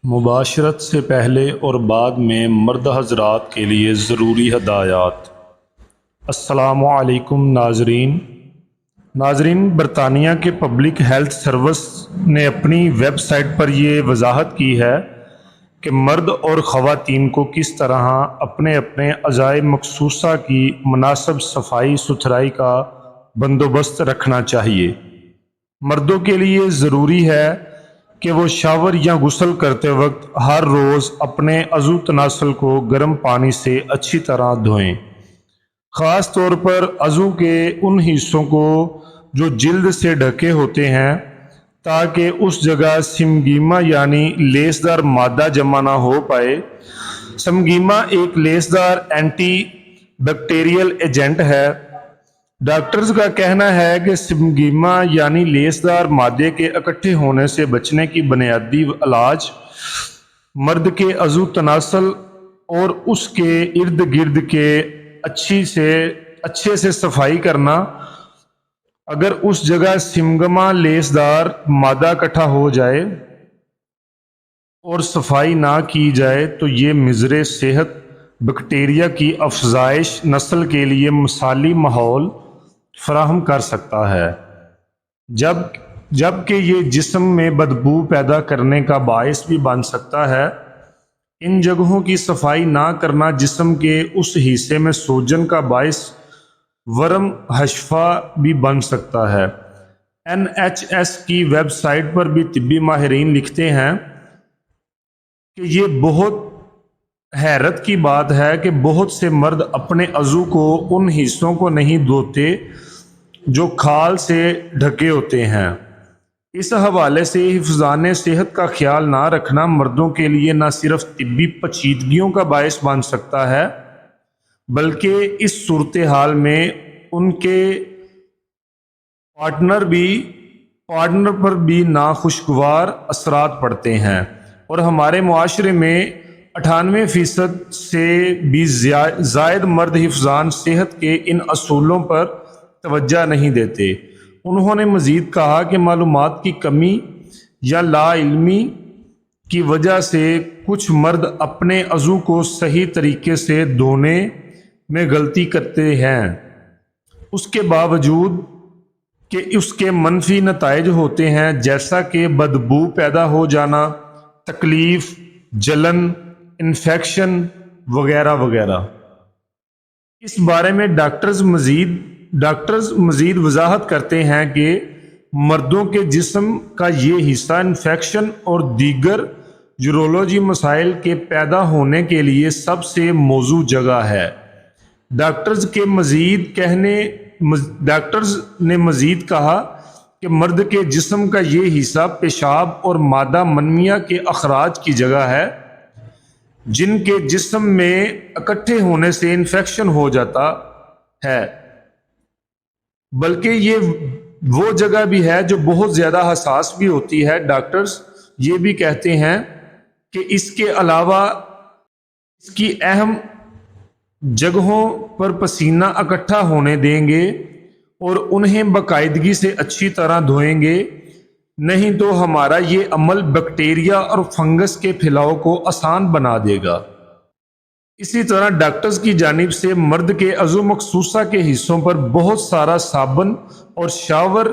مباشرت سے پہلے اور بعد میں مرد حضرات کے لیے ضروری ہدایات۔ السلام علیکم ناظرین، برطانیہ کے پبلک ہیلتھ سروس نے اپنی ویب سائٹ پر یہ وضاحت کی ہے کہ مرد اور خواتین کو کس طرح اپنے اپنے اعضائے مخصوصہ کی مناسب صفائی ستھرائی کا بندوبست رکھنا چاہیے۔ مردوں کے لیے ضروری ہے کہ وہ شاور یا غسل کرتے وقت ہر روز اپنے عضو تناسل کو گرم پانی سے اچھی طرح دھوئیں، خاص طور پر عضو کے ان حصوں کو جو جلد سے ڈھکے ہوتے ہیں، تاکہ اس جگہ سمگیما یعنی لیسدار مادہ جمع نہ ہو پائے۔ سمگیما ایک لیسدار اینٹی بیکٹیریل ایجنٹ ہے۔ ڈاکٹرز کا کہنا ہے کہ سمگیما یعنی لیسدار مادے کے اکٹھے ہونے سے بچنے کی بنیادی علاج مرد کے عضو تناسل اور اس کے ارد گرد کے اچھے سے صفائی کرنا۔ اگر اس جگہ سمگیما لیسدار مادہ اکٹھا ہو جائے اور صفائی نہ کی جائے تو یہ مضر صحت بیکٹیریا کی افزائش نسل کے لیے مثالی ماحول فراہم کر سکتا ہے، جبکہ یہ جسم میں بدبو پیدا کرنے کا باعث بھی بن سکتا ہے۔ ان جگہوں کی صفائی نہ کرنا جسم کے اس حصے میں سوجن کا باعث ورم حشفہ بھی بن سکتا ہے۔ NHS کی ویب سائٹ پر بھی طبی ماہرین لکھتے ہیں کہ یہ بہت حیرت کی بات ہے کہ بہت سے مرد اپنے عضو کو ان حصوں کو نہیں دھوتے جو کھال سے ڈھکے ہوتے ہیں۔ اس حوالے سے حفظان صحت کا خیال نہ رکھنا مردوں کے لیے نہ صرف طبی پیچیدگیوں کا باعث بن سکتا ہے، بلکہ اس صورتحال میں ان کے پارٹنر پر بھی ناخوشگوار اثرات پڑتے ہیں، اور ہمارے معاشرے میں 98% سے بھی زائد مرد حفظان صحت کے ان اصولوں پر توجہ نہیں دیتے۔ انہوں نے مزید کہا کہ معلومات کی کمی یا لا علمی کی وجہ سے کچھ مرد اپنے عضو کو صحیح طریقے سے دھونے میں غلطی کرتے ہیں، اس کے باوجود کہ اس کے منفی نتائج ہوتے ہیں، جیسا کہ بدبو پیدا ہو جانا، تکلیف، جلن، انفیکشن وغیرہ وغیرہ۔ اس بارے میں ڈاکٹرز مزید وضاحت کرتے ہیں کہ مردوں کے جسم کا یہ حصہ انفیکشن اور دیگر یورولوجی مسائل کے پیدا ہونے کے لیے سب سے موزوں جگہ ہے۔ ڈاکٹرز نے مزید کہا کہ مرد کے جسم کا یہ حصہ پیشاب اور مادہ منویہ کے اخراج کی جگہ ہے، جن کے جسم میں اکٹھے ہونے سے انفیکشن ہو جاتا ہے، بلکہ یہ وہ جگہ بھی ہے جو بہت زیادہ حساس بھی ہوتی ہے۔ ڈاکٹرز یہ بھی کہتے ہیں کہ اس کے علاوہ اس کی اہم جگہوں پر پسینہ اکٹھا ہونے دیں گے اور انہیں باقاعدگی سے اچھی طرح دھوئیں گے، نہیں تو ہمارا یہ عمل بیکٹیریا اور فنگس کے پھیلاؤ کو آسان بنا دے گا۔ اسی طرح ڈاکٹرز کی جانب سے مرد کے عضو مخصوصہ کے حصوں پر بہت سارا صابن اور شاور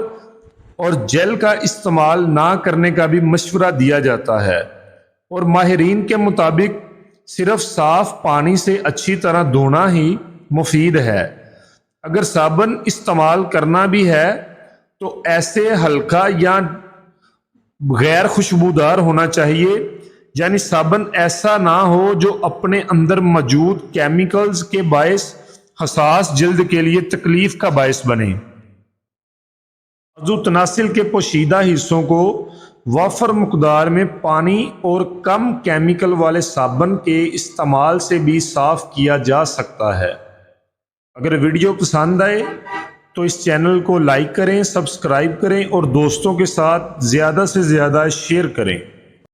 اور جیل کا استعمال نہ کرنے کا بھی مشورہ دیا جاتا ہے، اور ماہرین کے مطابق صرف صاف پانی سے اچھی طرح دھونا ہی مفید ہے۔ اگر صابن استعمال کرنا بھی ہے تو ایسے ہلکا یا غیر خوشبودار ہونا چاہیے، یعنی صابن ایسا نہ ہو جو اپنے اندر موجود کیمیکلز کے باعث حساس جلد کے لیے تکلیف کا باعث بنے۔ عضو تناسل کے پوشیدہ حصوں کو وافر مقدار میں پانی اور کم کیمیکل والے صابن کے استعمال سے بھی صاف کیا جا سکتا ہے۔ اگر ویڈیو پسند آئے تو اس چینل کو لائک کریں، سبسکرائب کریں اور دوستوں کے ساتھ زیادہ سے زیادہ شیئر کریں۔